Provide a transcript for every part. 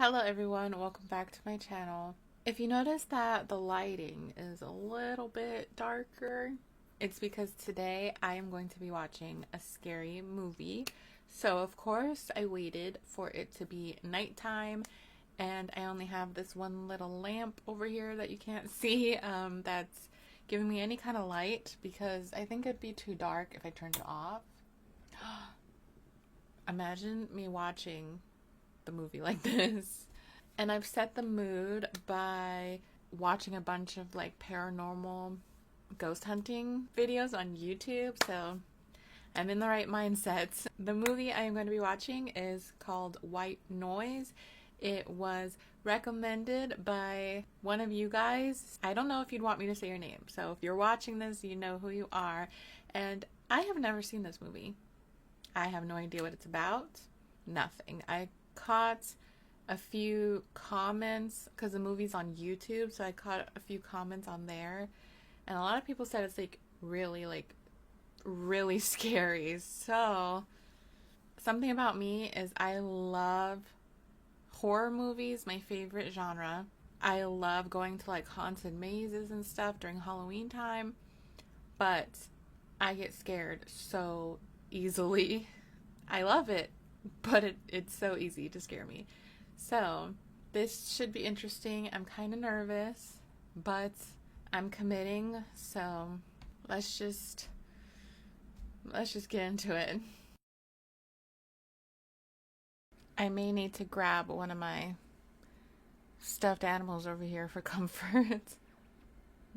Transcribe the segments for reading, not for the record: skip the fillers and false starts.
Hello everyone, welcome back to my channel. If you notice that the lighting is a little bit darker, it's because today I am going to be watching a scary movie. So of course I waited for it to be nighttime, and I only have this one little lamp over here that you can't see that's giving me any kind of light because I think it'd be too dark if I turned it off. Imagine me watching the movie like this. And I've set the mood by watching a bunch of like paranormal ghost hunting videos on YouTube, so I'm in the right mindset. The movie I am going to be watching is called White Noise. It was recommended by one of you guys. I don't know if you'd want me to say your name, so if you're watching this, you know who you are. And I have never seen this movie. I have no idea what it's about. Nothing. I caught a few comments because the movie's on YouTube, so I caught a few comments on there, and a lot of people said it's really scary. So something about me is I love horror movies, my favorite genre. I love going to like haunted mazes and stuff during Halloween time, but I get scared so easily. I love it, but it's so easy to scare me. So this should be interesting. I'm kind of nervous, but I'm committing. So let's just get into it. I may need to grab one of my stuffed animals over here for comfort.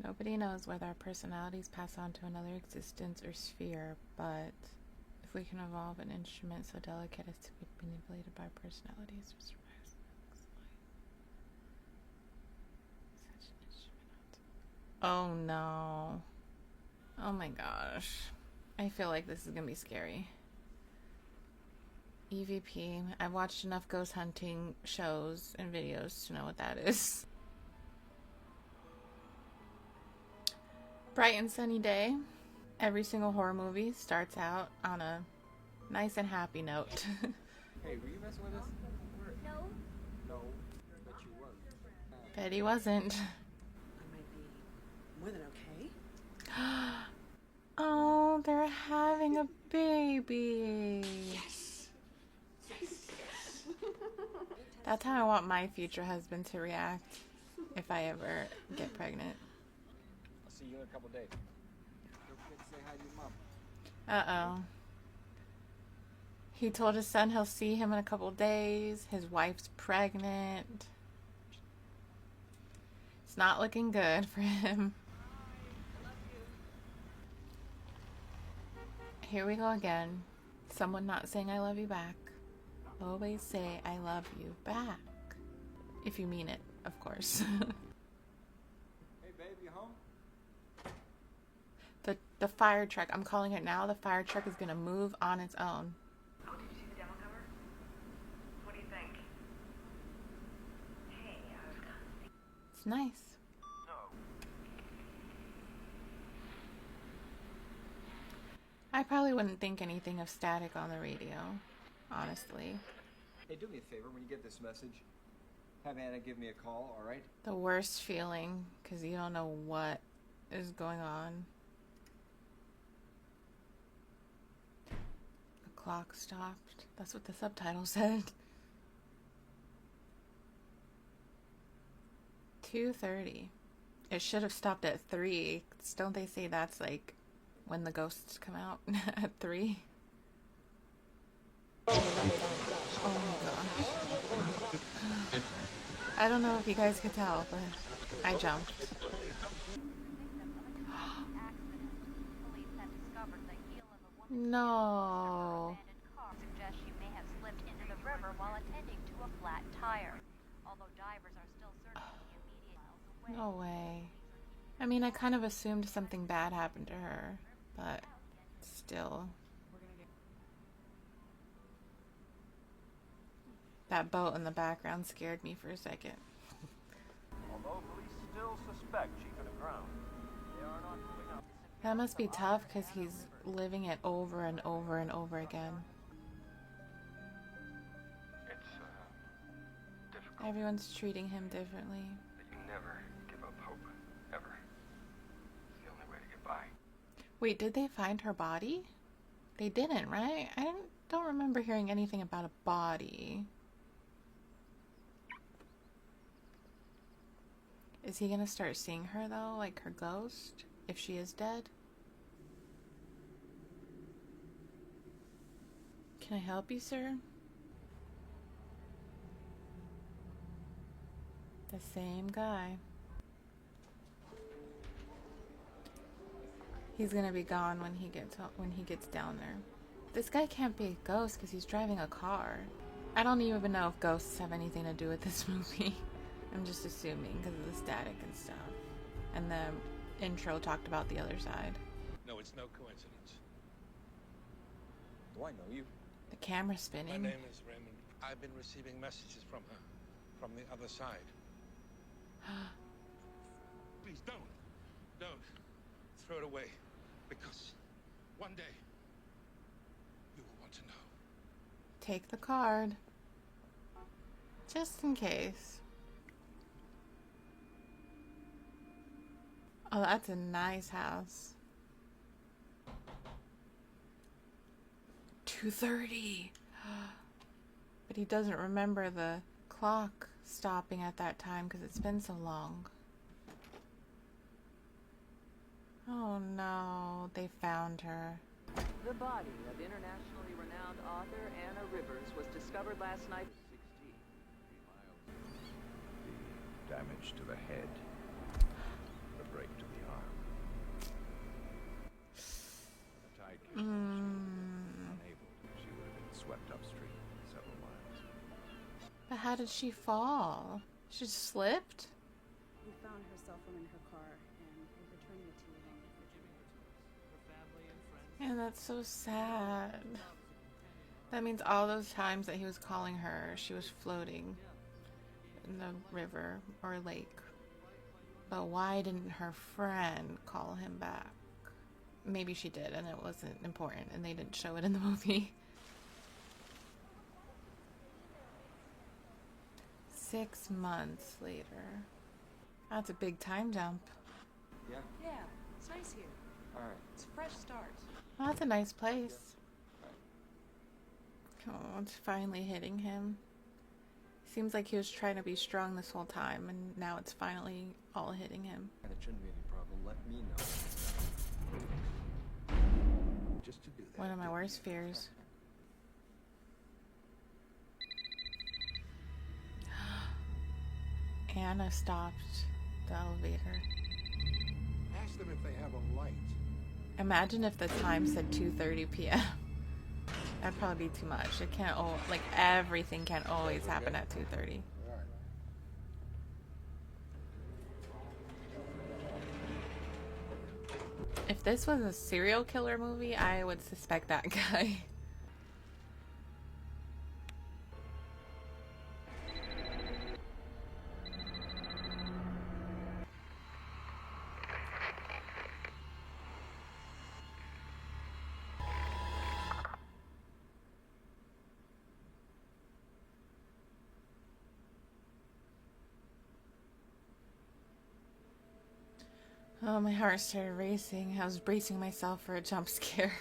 Nobody knows whether our personalities pass on to another existence or sphere, but if we can evolve an instrument so delicate as to be manipulated by personalities or survive such an instrument. Oh no. Oh my gosh. I feel like this is gonna be scary. EVP. I've watched enough ghost hunting shows and videos to know what that is. Bright and sunny day. Every single horror movie starts out on a nice and happy note. Hey, were you messing with us? No. No, but you weren't. Bet he wasn't. I might be more than okay. Oh, they're having a baby. Yes. That's how I want my future husband to react if I ever get pregnant. I'll see you in a couple days. Don't forget to say hi to your mom. Uh-oh. He told his son he'll see him in a couple days. His wife's pregnant. It's not looking good for him. Here we go again. Someone not saying I love you back. Always say I love you back. If you mean it, of course. Hey, babe, you home? The fire truck, I'm calling it now. The fire truck is gonna move on its own. Oh, did you see the demo cover? What do you think? Hey, I was kind of thinking. It's nice. No. I probably wouldn't think anything of static on the radio, honestly. Hey, do me a favor when you get this message. Have Anna give me a call, all right? The worst feeling, because you don't know what is going on. The clock stopped. That's what the subtitle said. 2:30. It should have stopped at 3. Don't they say that's like when the ghosts come out at 3? Oh my gosh. I don't know if you guys could tell, but I jumped. No. Suggests she may have slipped into the river while attending to a flat tire. Although divers are still searching the immediate miles away. No way. I mean, I kind of assumed something bad happened to her, but still. That boat in the background scared me for a second. Although police still suspect she could have drowned, they are not ruling out. That must be tough because he's living it over and over and over again. It's difficult. I Everyone's treating him differently. That you never give up hope. Ever. It's the only way to get by. Wait, did they find her body? They didn't, right? Don't remember hearing anything about a body. Is he gonna start seeing her though, like her ghost, if she is dead? Can I help you, sir? The same guy. He's gonna be gone when he gets down there. This guy can't be a ghost because he's driving a car. I don't even know if ghosts have anything to do with this movie. I'm just assuming because of the static and stuff. And the intro talked about the other side. No, it's no coincidence. Do I know you? The camera My spinning. name is Raymond. I've been receiving messages from her, from the other side. Please don't throw it away, because one day you will want to know. Take the card. Just in case. Oh, that's a nice house. 2:30. But he doesn't remember the clock stopping at that time because it's been so long. Oh no, they found her. The body of internationally renowned author Anna Rivers was discovered last night. 16, 3 miles. The damage to the head, the break to the arm. When the tide came, unable, she would have been swept upstream several miles. But how did she fall? She just slipped? We found her cell phone in her car and we're returning it to you. And that's so sad. That means all those times that he was calling her, she was floating in the river or lake. But why didn't her friend call him back? Maybe she did and it wasn't important and they didn't show it in the movie. 6 months later. That's a big time jump. Yeah? Yeah, it's nice here. Alright. It's a fresh start. Well, that's a nice place. Oh, it's finally hitting him. Seems like he was trying to be strong this whole time, and now it's finally all hitting him. And it shouldn't be any problem. Let me know. Just to do that. One of my worst fears. Anna stopped the elevator. Ask them if they have a light. Imagine if the time said 2:30 p.m. That'd probably be too much. It can't like everything can't always happen at 2:30. If this was a serial killer movie, I would suspect that guy. Oh, my heart started racing. I was bracing myself for a jump scare.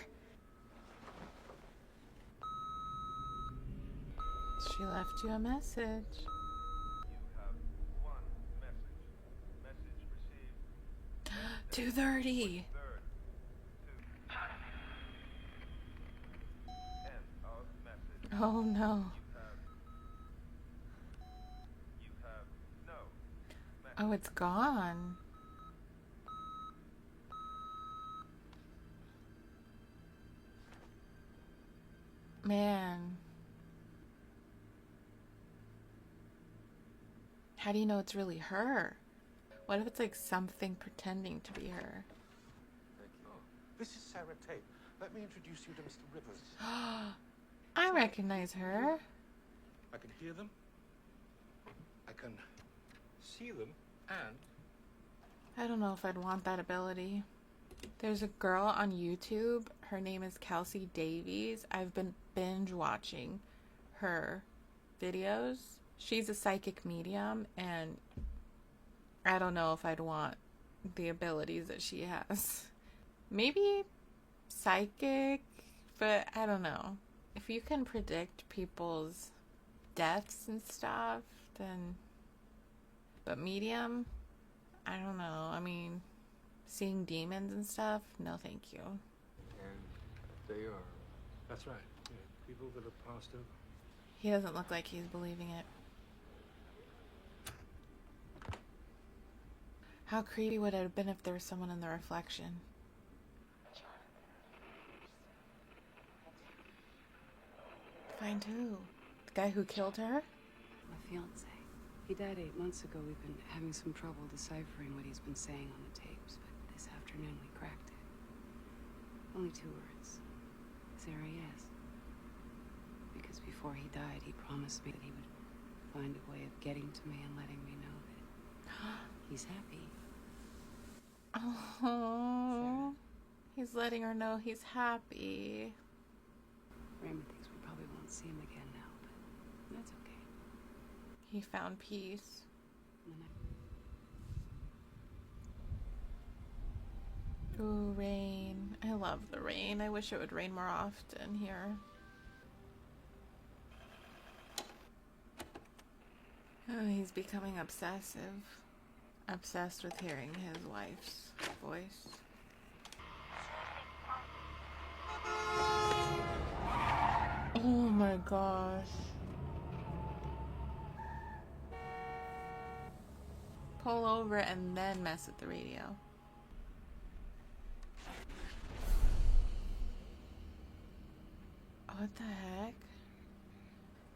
She left you a message. You have one message. Message received. 2:30. 3rd. 2. End of message. Oh no. You have no message. Oh, it's gone. Man. How do you know it's really her? What if it's like something pretending to be her? This is Sarah Tate. Let me introduce you to Mr. Rivers. I recognize her. I can hear them. I can see them. And I don't know if I'd want that ability. There's a girl on YouTube. Her name is Kelsey Davies. I've been binge watching her videos She's a psychic medium, and I don't know if I'd want the abilities that she has. Maybe psychic, but I don't know. If you can predict people's deaths and stuff, then... But medium? I don't know. I mean, seeing demons and stuff? No, thank you. And they are. That's right. Yeah, people that are passed over. He doesn't look like he's believing it. How creepy would it have been if there was someone in the reflection? Find who? The guy who killed her? My fiance. He died 8 months ago. We've been having some trouble deciphering what he's been saying on the tapes, but this afternoon we cracked it. Only 2 words. There he is. Because before he died, he promised me that he would find a way of getting to me and letting me know that he's happy. Oh, he's letting her know he's happy. Raymond thinks we probably won't see him again now, but that's okay. He found peace. Ooh, rain. I love the rain. I wish it would rain more often here. Oh, he's becoming obsessive. Obsessed with hearing his wife's voice. Oh my gosh. Pull over and then mess with the radio. What the heck?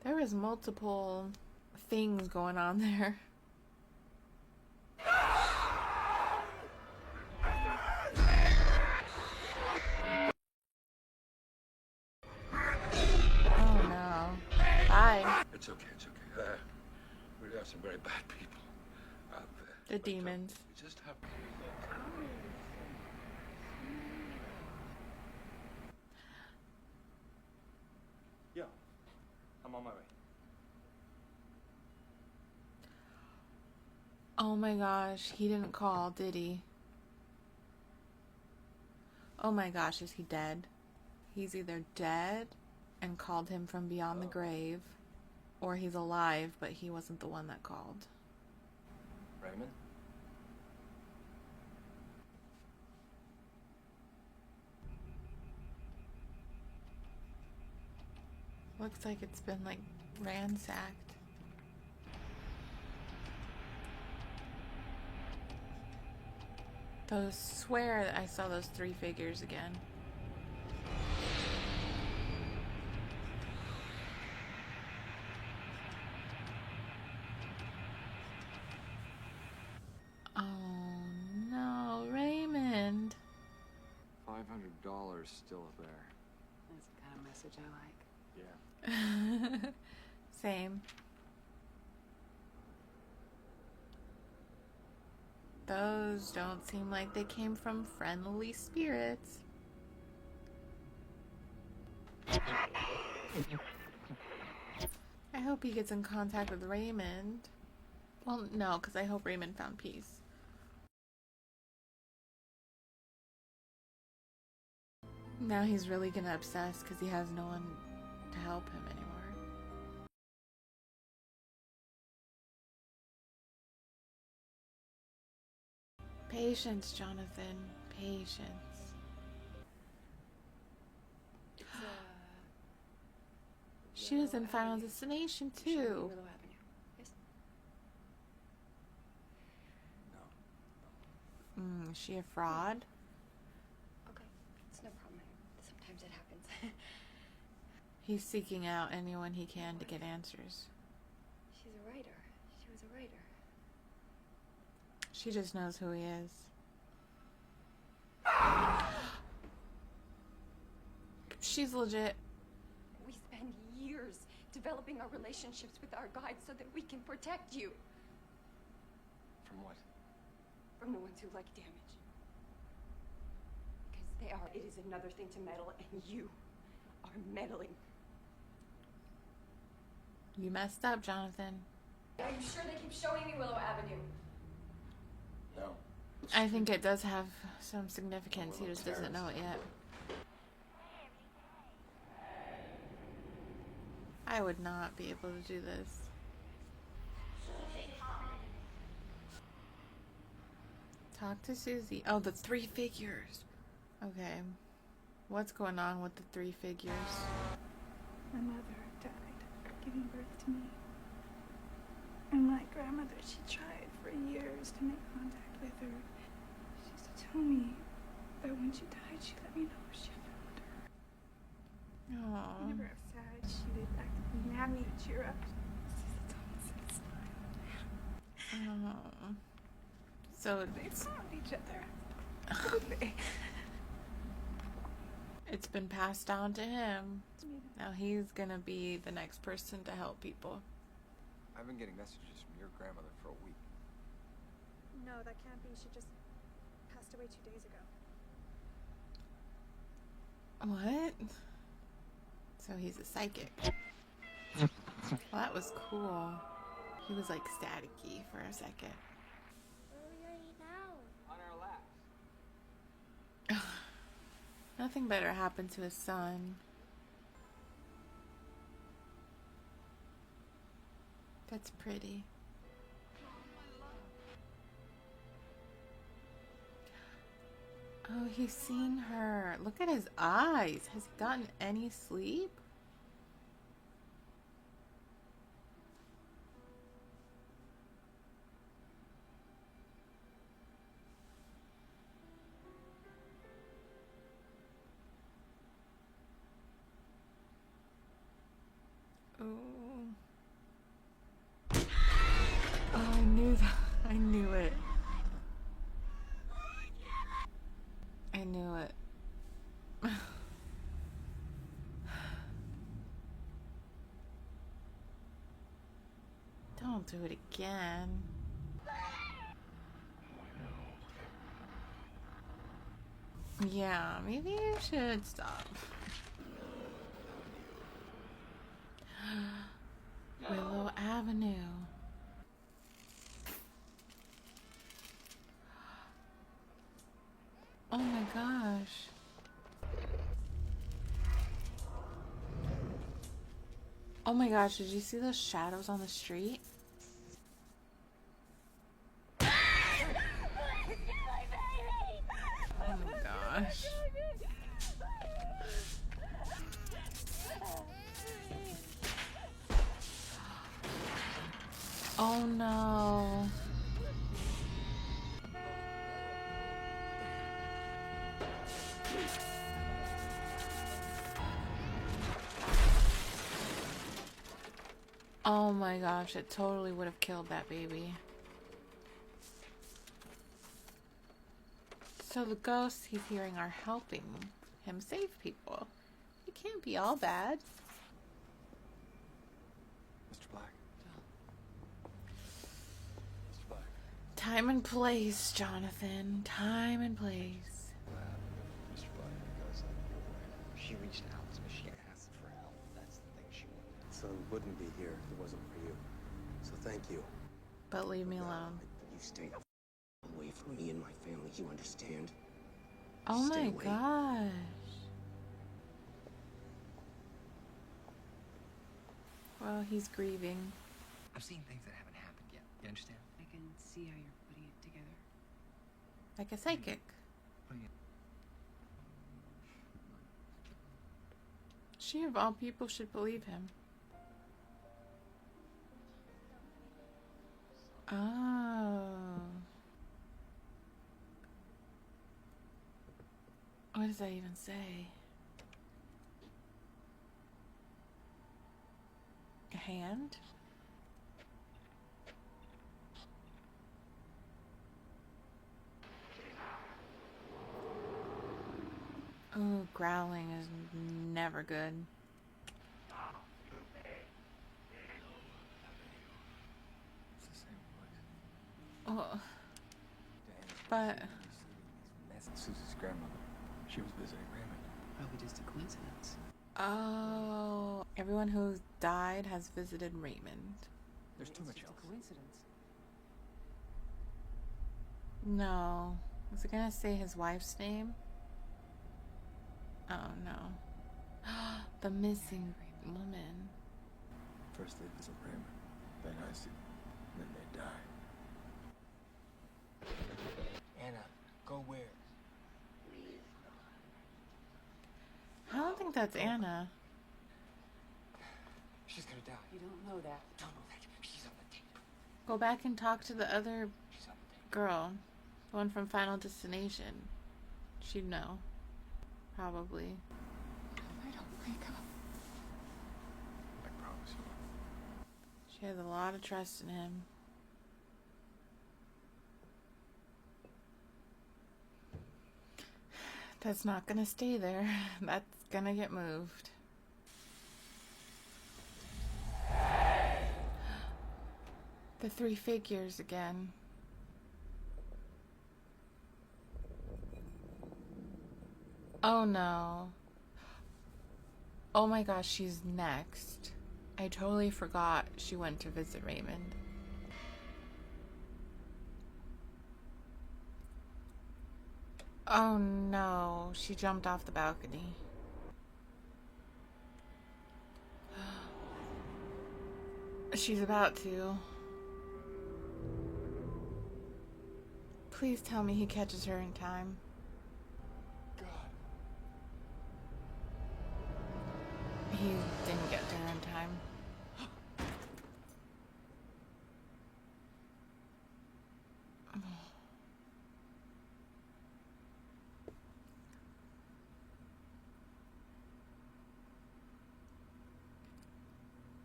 There was multiple things going on there. Oh no. Bye. It's okay, it's okay. We have some very bad people out there. The demons. We just have... Yeah, I'm on my way. Oh my gosh, he didn't call, did he? Oh my gosh, is he dead? He's either dead and called him from beyond the grave, or he's alive, but he wasn't the one that called. Raymond? Looks like it's been like ransacked. Those swear that I saw those 3 figures again. Oh no, Raymond. $500 still there. That's the kind of message I like. Yeah. Same. Those don't seem like they came from friendly spirits. I hope he gets in contact with Raymond. Well, no, because I hope Raymond found peace. Now he's really gonna obsess because he has no one to help him anymore. Patience, Jonathan. Patience. She was in Final Destination too. Willow Avenue. Yes. Is she a fraud? Okay, it's no problem. Sometimes it happens. He's seeking out anyone he can to get answers. She's a writer. She was a writer. She just knows who he is. She's legit. We spend years developing our relationships with our guides so that we can protect you. From what? From the ones who like damage. Because they are. It is another thing to meddle, and you are meddling. You messed up, Jonathan. Are you sure they keep showing me Willow Avenue? No. I think it does have some significance. He just doesn't know it yet. I would not be able to do this. Talk to Susie. Oh, the 3 figures. Okay. What's going on with the 3 figures? My mother died giving birth to me. And my grandmother, she tried for years to make contact with her. She used to tell me that when she died, she let me know where she found her. Aww. Whenever I was sad, she would actively nab me to cheer up. It's almost smile. Oh. So They found each other. They... It's been passed down to him. Now he's gonna be the next person to help people. I've been getting messages from your grandmother for a week. No, that can't be. She just passed away 2 days ago. What? So he's a psychic. Well, that was cool. He was like staticky for a second. Where are we going now? On our laps. Nothing better happened to his son. That's pretty. Oh, he's seen her. Look at his eyes. Has he gotten any sleep? Oh. Oh, I knew that. I knew it. I knew it. Don't do it again. Yeah, maybe you should stop. Willow Avenue. Oh my gosh. Oh my gosh, did you see those shadows on the street? Oh my gosh. Oh no. Oh my gosh, it totally would have killed that baby. So the ghosts he's hearing are helping him save people. It can't be all bad. Mr. Black. Mr. Black. Time and place, Jonathan. Time and place. Mr. Black, because she reached out to me. She asked for help. That's the thing she wanted. Son wouldn't be here if it wasn't for you. So thank you. But leave me alone. You stay away from me and my family, you understand? Oh Stay my away. gosh. Well, he's grieving. I've seen things that haven't happened yet. You understand? I can see how you're putting it together. Like a psychic. She, of all people, should believe him. Oh. What does that even say? A hand? Oh, growling is never good. It's the same place. Oh. But Susie's grandmother. She was visiting Raymond. Probably just a coincidence. oh, everyone who's died has visited Raymond. There's too much It's else. a coincidence. No. Was it gonna say his wife's name? Oh no. The missing woman. First they visit Raymond, then Isaac, then they die. Anna, go where? I don't think that's Anna. She's gonna die. You don't know that. Don't know that. She's on the tape. Go back and talk to the other She's on the tape. girl. The one from Final Destination. She'd know. Probably. I don't wake up. I promise you. She has a lot of trust in him. That's not gonna stay there. That's gonna get moved. The three figures again. Oh no. Oh my gosh, she's next. I totally forgot she went to visit Raymond. Oh no, she jumped off the balcony. She's about to. Please tell me he catches her in time. God. He didn't get there in time.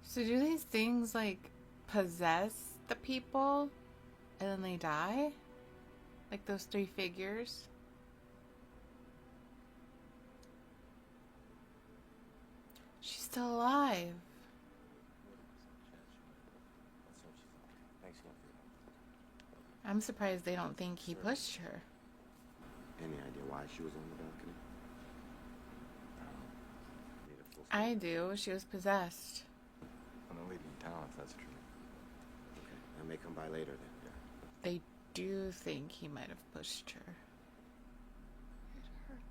So do these things like possess the people and then they die? Like those three figures? She's still alive. Thanks again for your help. I'm surprised they don't think he pushed her. Any idea why she was on the balcony? Need a full I do. She was possessed. I'm the leading talent, that's true. Okay, I may come by later then. Yeah. They do think he might have pushed her. It hurts.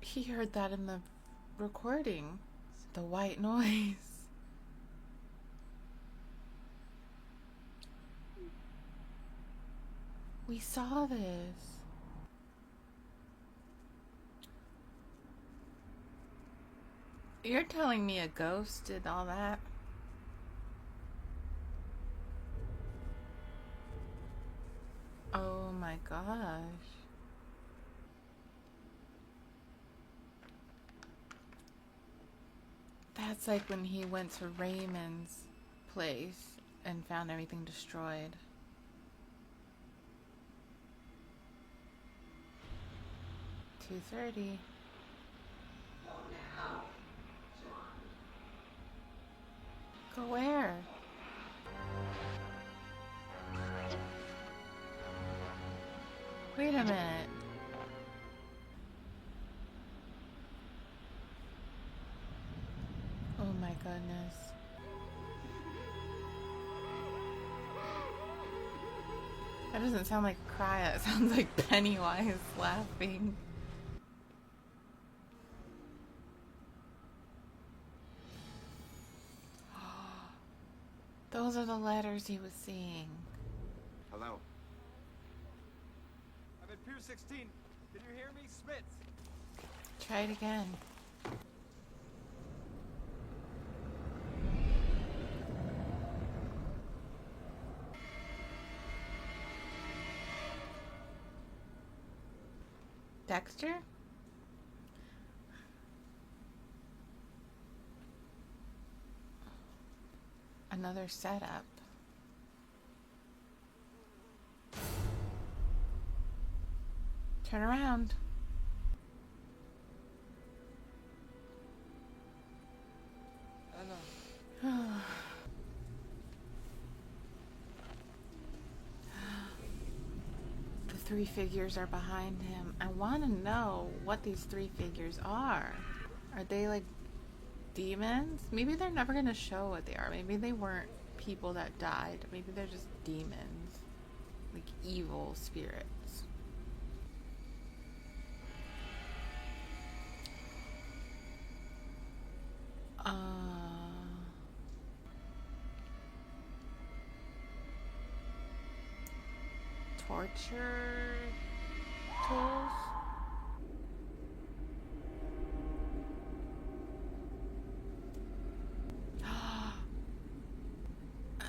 He heard that in the recording. The white noise. We saw this. You're telling me a ghost did all that? Oh my gosh. That's like when he went to Raymond's place and found everything destroyed. $2:30. Go where? Wait a minute. Oh my goodness. That doesn't sound like a cry, that sounds like Pennywise laughing. Those are the letters he was seeing. Hello. I'm at Pier 16. Can you hear me? Smiths. Try it again. Dexter? Another setup. Turn around. The three figures are behind him. I want to know what these three figures are. Are they like demons? Maybe they're never gonna show what they are. Maybe they weren't people that died. Maybe they're just demons. Like evil spirits. Torture tools?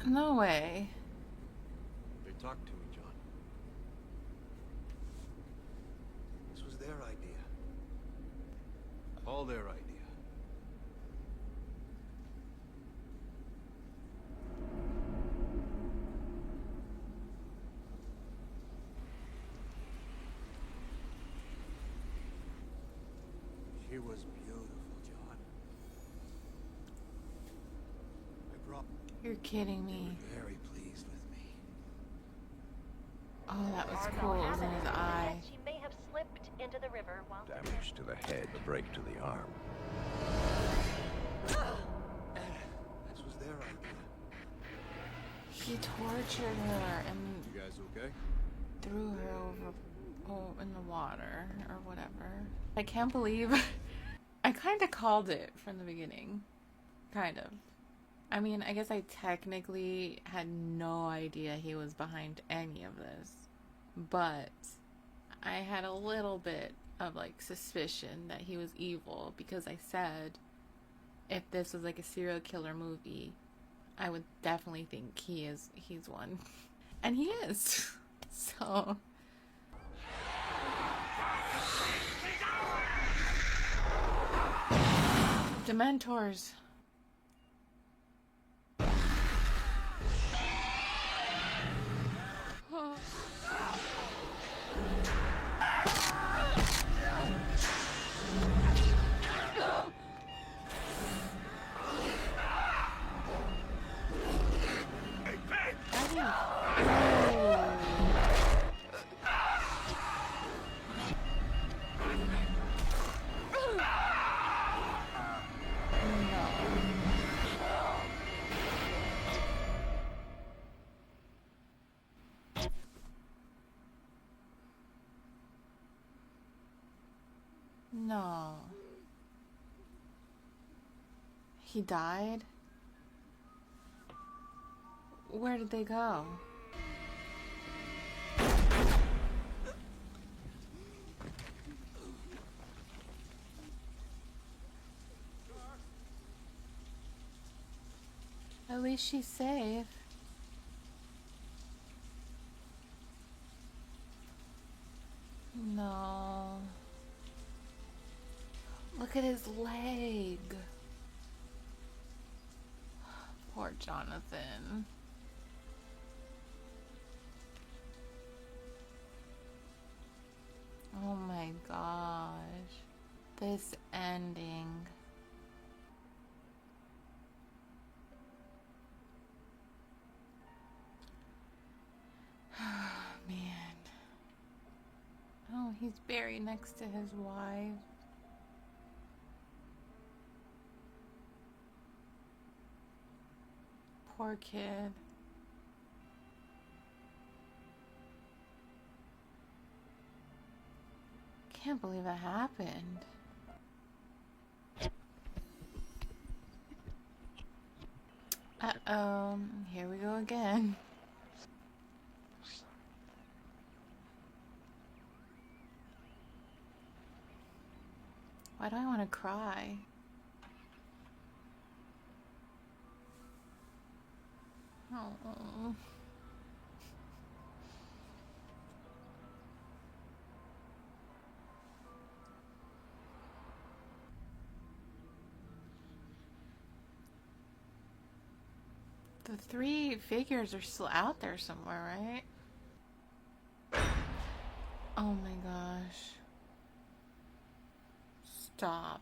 No way. They talked to me, John. This was their idea. All their idea. She was beautiful, John. I brought... You're kidding me. Very pleased with me. Oh, that was cool. It was in his eye. She may have slipped into the river while... Damage to the head, a break to the arm. This was their idea. He tortured her and You guys okay? threw her over in the water or whatever. I can't believe I kind of called it from the beginning. Kind of. I mean, I guess I technically had no idea he was behind any of this, but I had a little bit of like suspicion that he was evil because I said if this was like a serial killer movie, I would definitely think he's one. And he is. So Dementors. No. He died? Where did they go? At least she's safe. No. Look at his leg. Poor Jonathan. Oh my gosh. This ending. Man. Oh, he's buried next to his wife. Poor kid. Can't believe that happened. Uh-oh. Here we go again. Why do I want to cry? Oh. The three figures are still out there somewhere, right? Oh my gosh. Stop.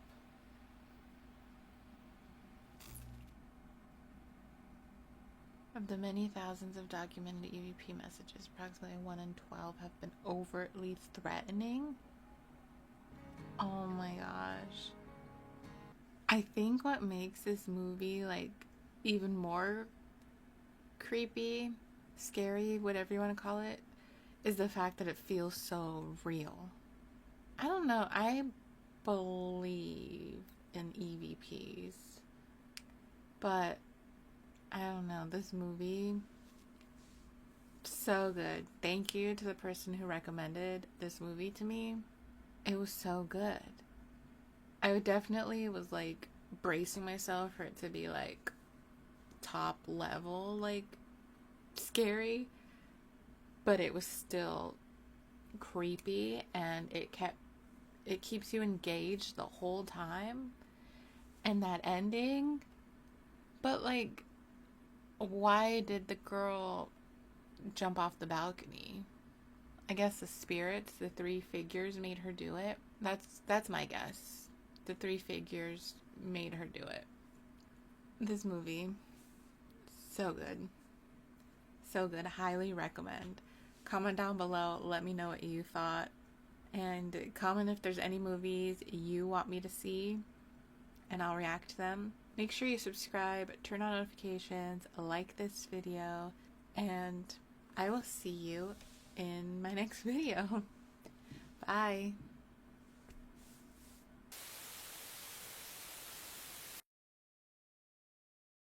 Of the many thousands of documented EVP messages, approximately 1 in 12 have been overtly threatening. Oh my gosh. I think what makes this movie like even more creepy, scary, whatever you want to call it, is the fact that it feels so real. I don't know, I believe in EVPs, but I don't know, this movie, so good. Thank you to the person who recommended this movie to me. It was so good. I definitely was like bracing myself for it to be like top level, like scary, but it was still creepy, and it keeps you engaged the whole time. And that ending, but like, why did the girl jump off the balcony? I guess the spirits, the three figures, made her do it. That's my guess. The three figures made her do it. This movie, so good. So good. Highly recommend. Comment down below. Let me know what you thought. And comment if there's any movies you want me to see, and I'll react to them. Make sure you subscribe, turn on notifications, like this video, and I will see you in my next video. Bye.